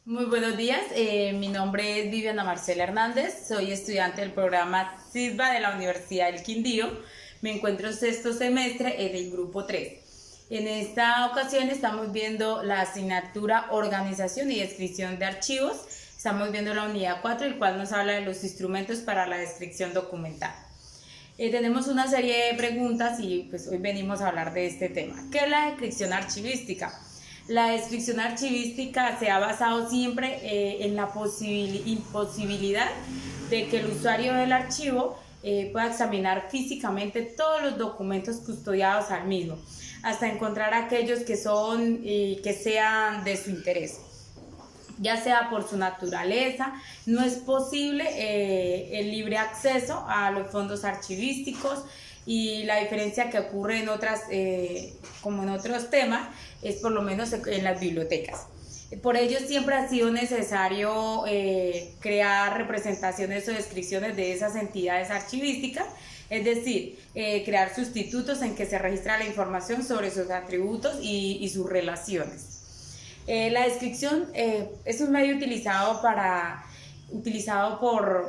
Muy buenos días, mi nombre es Viviana Marcela Hernández, soy estudiante del programa SISBA de la Universidad del Quindío. Me encuentro en sexto semestre en el grupo 3. En esta ocasión estamos viendo la asignatura Organización y Descripción de Archivos. Estamos viendo la unidad 4, el cual nos habla de los instrumentos para la descripción documental. Tenemos una serie de preguntas y pues hoy venimos a hablar de este tema. ¿Qué es la descripción archivística? La descripción archivística se ha basado siempre en la imposibilidad de que el usuario del archivo pueda examinar físicamente todos los documentos custodiados al mismo, hasta encontrar aquellos que sean de su interés, ya sea por su naturaleza. No es posible el libre acceso a los fondos archivísticos, y la diferencia que ocurre en otras, como en otros temas, es por lo menos en las bibliotecas. Por ello siempre ha sido necesario crear representaciones o descripciones de esas entidades archivísticas, es decir, crear sustitutos en que se registra la información sobre sus atributos y sus relaciones. La descripción es un medio utilizado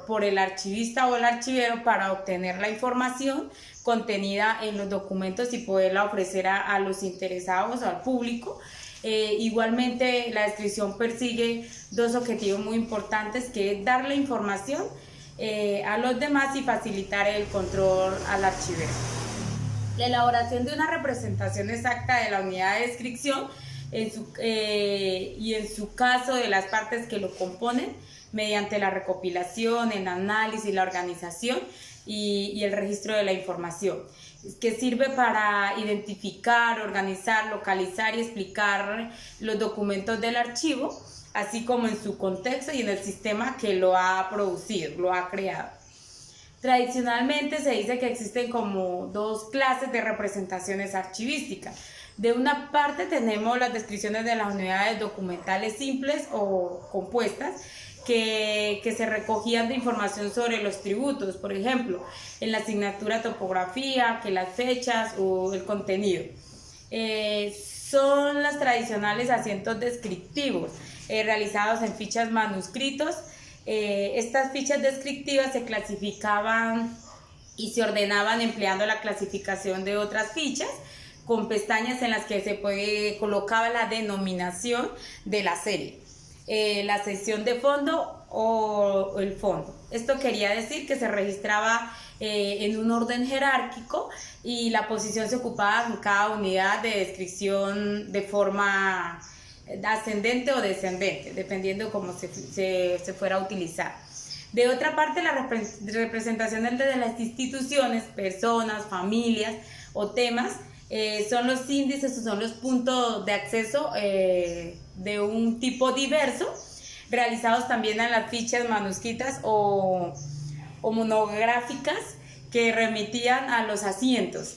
por el archivista o el archivero para obtener la información contenida en los documentos y poderla ofrecer a los interesados, al público. Igualmente, la descripción persigue dos objetivos muy importantes, que es dar la información a los demás y facilitar el control al archivero. La elaboración de una representación exacta de la unidad de descripción y en su caso de las partes que lo componen, mediante la recopilación, el análisis, la organización y el registro de la información, que sirve para identificar, organizar, localizar y explicar los documentos del archivo, así como en su contexto y en el sistema que lo ha producido, lo ha creado. Tradicionalmente se dice que existen como dos clases de representaciones archivísticas. De una parte tenemos las descripciones de las unidades documentales simples o compuestas, que se recogían de información sobre los tributos, por ejemplo, en la asignatura topografía, que las fechas o el contenido. Son las tradicionales asientos descriptivos, realizados en fichas manuscritos. Estas fichas descriptivas se clasificaban y se ordenaban empleando la clasificación de otras fichas, con pestañas en las que se colocaba la denominación de la serie, la sección de fondo o el fondo. Esto quería decir que se registraba en un orden jerárquico, y la posición se ocupaba en cada unidad de descripción de forma ascendente o descendente, dependiendo de cómo se fuera a utilizar. De otra parte, las representaciones de las instituciones, personas, familias o temas son los índices o son los puntos de acceso de un tipo diverso, realizados también en las fichas manuscritas o monográficas, que remitían a los asientos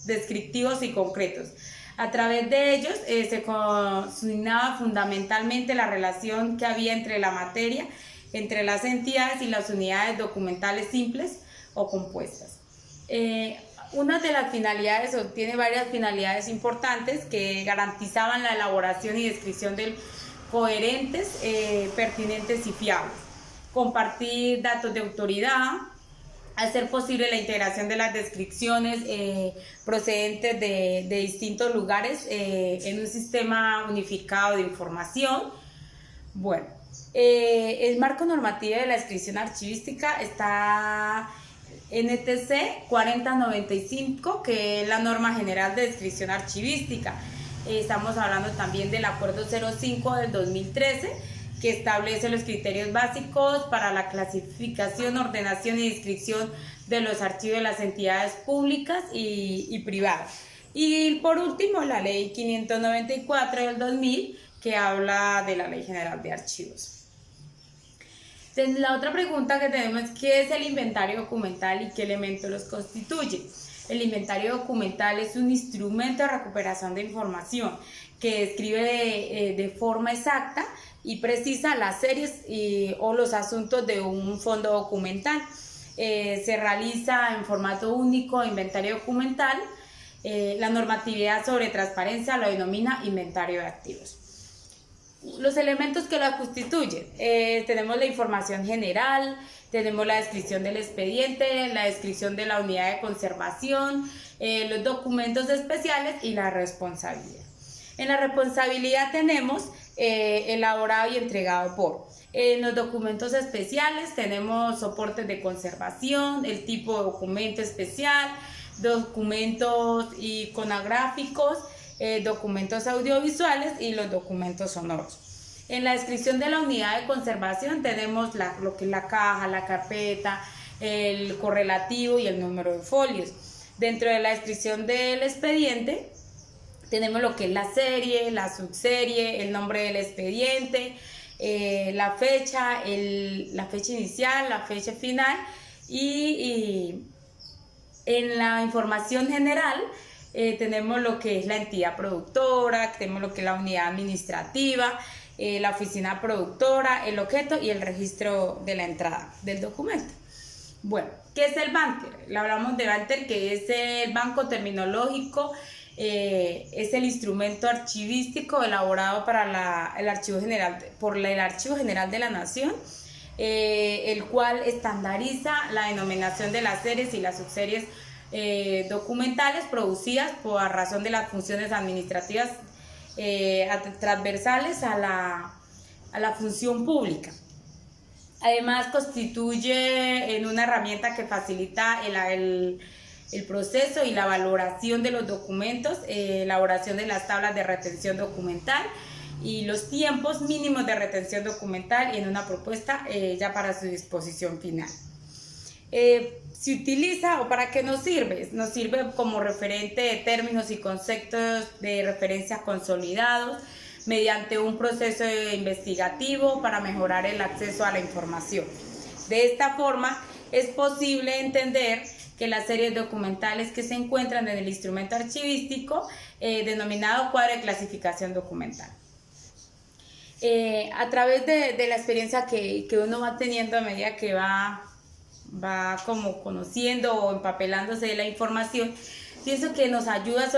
descriptivos y concretos. A través de ellos se consignaba fundamentalmente la relación que había entre la materia, entre las entidades y las unidades documentales simples o compuestas. Una de las finalidades, o tiene varias finalidades importantes, que garantizaban la elaboración y descripción de coherentes, pertinentes y fiables. Compartir datos de autoridad, hacer posible la integración de las descripciones procedentes de distintos lugares en un sistema unificado de información. Bueno, el marco normativo de la descripción archivística está NTC 4095, que es la norma general de descripción archivística. Estamos hablando también del acuerdo 05 del 2013, que establece los criterios básicos para la clasificación, ordenación y descripción de los archivos de las entidades públicas y privadas. Y por último, la ley 594 del 2000, que habla de la Ley General de Archivos. Entonces, la otra pregunta que tenemos es: ¿qué es el inventario documental y qué elementos los constituye? El inventario documental es un instrumento de recuperación de información que describe de forma exacta y precisa las series o los asuntos de un fondo documental. Se realiza en formato único inventario documental. La normatividad sobre transparencia lo denomina inventario de activos. Los elementos que la constituyen, tenemos la información general, tenemos la descripción del expediente, la descripción de la unidad de conservación, los documentos especiales y la responsabilidad. En la responsabilidad tenemos elaborado y entregado por. En los documentos especiales tenemos soportes de conservación, el tipo de documento especial, documentos iconográficos, documentos audiovisuales y los documentos sonoros. En la descripción de la unidad de conservación tenemos lo que es la caja, la carpeta, el correlativo y el número de folios. Dentro de la descripción del expediente tenemos lo que es la serie, la subserie, el nombre del expediente, la fecha inicial, la fecha final y en la información general tenemos lo que es la entidad productora, tenemos lo que es la unidad administrativa, la oficina productora, el objeto y el registro de la entrada del documento. Bueno, ¿qué es el Banter? Le hablamos de Banter, que es el banco terminológico, es el instrumento archivístico elaborado para el Archivo General, por el Archivo General de la Nación, el cual estandariza la denominación de las series y las subseries documentales producidas por razón de las funciones administrativas transversales a la función pública. Además, constituye en una herramienta que facilita el proceso y la valoración de los documentos, elaboración de las tablas de retención documental y los tiempos mínimos de retención documental y en una propuesta ya para su disposición final. Se utiliza, ¿o para qué nos sirve? Nos sirve como referente de términos y conceptos de referencia consolidados mediante un proceso investigativo para mejorar el acceso a la información. De esta forma es posible entender que las series documentales que se encuentran en el instrumento archivístico denominado cuadro de clasificación documental. A través de la experiencia que uno va teniendo a medida que va como conociendo o empapelándose de la información, pienso que nos ayuda no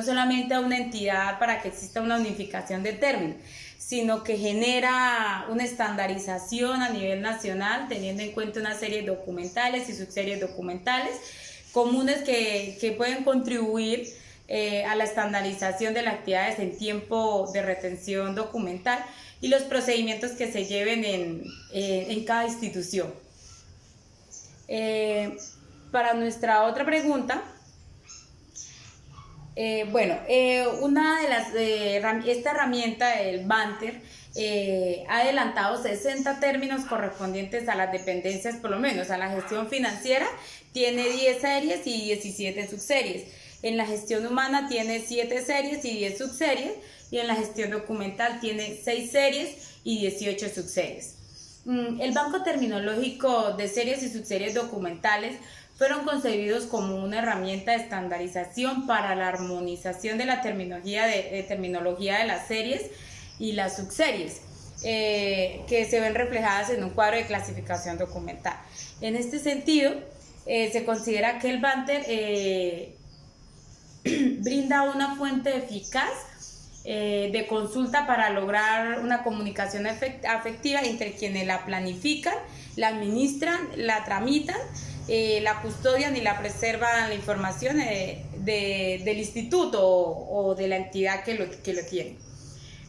solamente a una entidad para que exista una unificación de términos, sino que genera una estandarización a nivel nacional, teniendo en cuenta una serie documentales y subseries documentales comunes que pueden contribuir a la estandarización de las actividades en tiempo de retención documental y los procedimientos que se lleven en cada institución. Para nuestra otra pregunta, una de esta herramienta, el Banter, ha adelantado 60 términos correspondientes a las dependencias, por lo menos a la gestión financiera tiene 10 series y 17 subseries, en la gestión humana tiene 7 series y 10 subseries, y en la gestión documental tiene 6 series y 18 subseries. El Banco Terminológico de Series y Subseries Documentales fueron concebidos como una herramienta de estandarización para la armonización de la terminología de las series y las subseries, que se ven reflejadas en un cuadro de clasificación documental. En este sentido, se considera que el Banter brinda una fuente eficaz de consulta para lograr una comunicación afectiva entre quienes la planifican, la administran, la tramitan, la custodian y la preservan la información del instituto o de la entidad que lo tiene.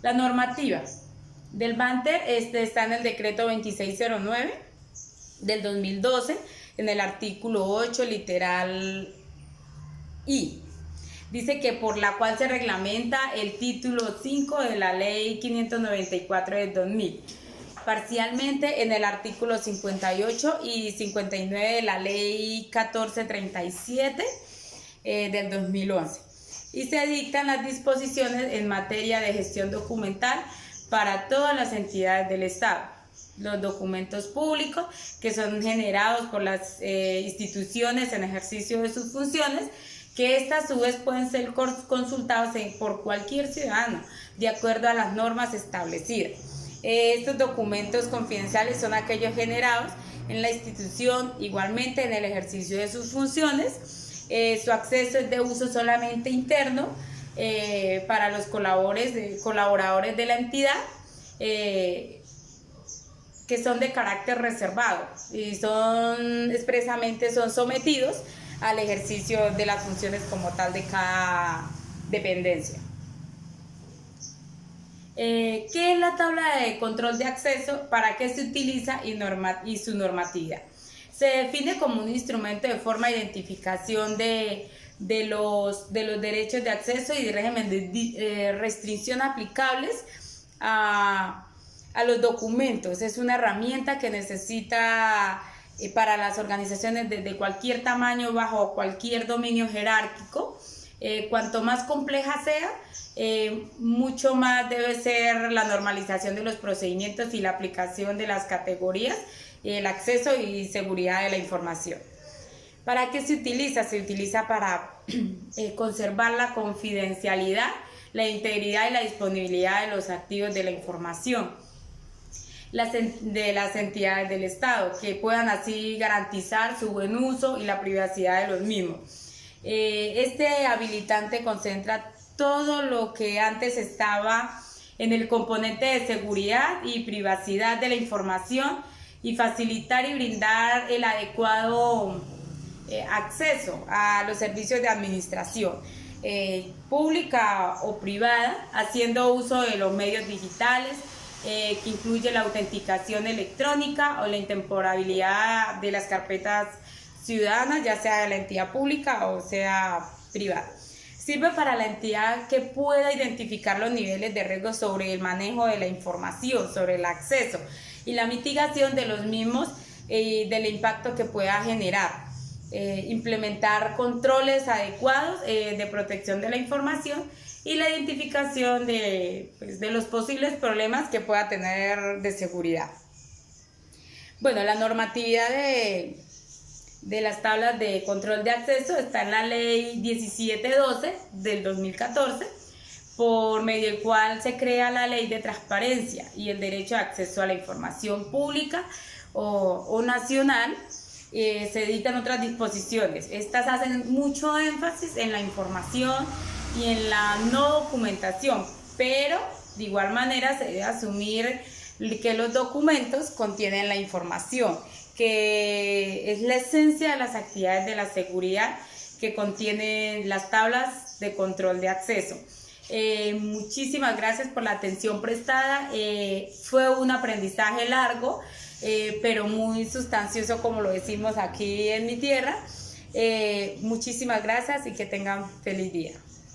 La normativa del Banter está en el decreto 2609 del 2012, en el artículo 8, literal I. Dice que por la cual se reglamenta el título 5 de la ley 594 del 2000, parcialmente en el artículo 58 y 59 de la ley 1437 del 2011. Y se dictan las disposiciones en materia de gestión documental para todas las entidades del Estado. Los documentos públicos que son generados por las instituciones en ejercicio de sus funciones, que estas a su vez pueden ser consultados por cualquier ciudadano de acuerdo a las normas establecidas. Estos documentos confidenciales son aquellos generados en la institución, igualmente en el ejercicio de sus funciones. Su acceso es de uso solamente interno para los colaboradores de la entidad, que son de carácter reservado y expresamente son sometidos al ejercicio de las funciones como tal de cada dependencia. ¿Qué es la tabla de control de acceso? ¿Para qué se utiliza y su normatividad? Se define como un instrumento de forma de identificación de los derechos de acceso y de régimen de restricción aplicables a los documentos. Es una herramienta que necesita para las organizaciones de cualquier tamaño, bajo cualquier dominio jerárquico. Cuanto más compleja sea, mucho más debe ser la normalización de los procedimientos y la aplicación de las categorías, el acceso y seguridad de la información. ¿Para qué se utiliza? Se utiliza para conservar la confidencialidad, la integridad y la disponibilidad de los activos de la información de las entidades del Estado, que puedan así garantizar su buen uso y la privacidad de los mismos. Este habilitante concentra todo lo que antes estaba en el componente de seguridad y privacidad de la información y facilitar y brindar el adecuado acceso a los servicios de administración pública o privada, haciendo uso de los medios digitales, que incluye la autenticación electrónica o la intemporabilidad de las carpetas ciudadanas, ya sea de la entidad pública o sea privada. Sirve para la entidad que pueda identificar los niveles de riesgo sobre el manejo de la información, sobre el acceso y la mitigación de los mismos y del impacto que pueda generar. Implementar controles adecuados de protección de la información y la identificación de los posibles problemas que pueda tener de seguridad. Bueno, la normatividad de las tablas de control de acceso está en la ley 1712 del 2014, por medio del cual se crea la ley de transparencia y el derecho de acceso a la información pública o nacional. Se editan otras disposiciones. Estas hacen mucho énfasis en la información y en la no documentación, pero de igual manera se debe asumir que los documentos contienen la información, que es la esencia de las actividades de la seguridad que contienen las tablas de control de acceso. Muchísimas gracias por la atención prestada. Fue un aprendizaje largo, pero muy sustancioso, como lo decimos aquí en mi tierra. Muchísimas gracias y que tengan feliz día.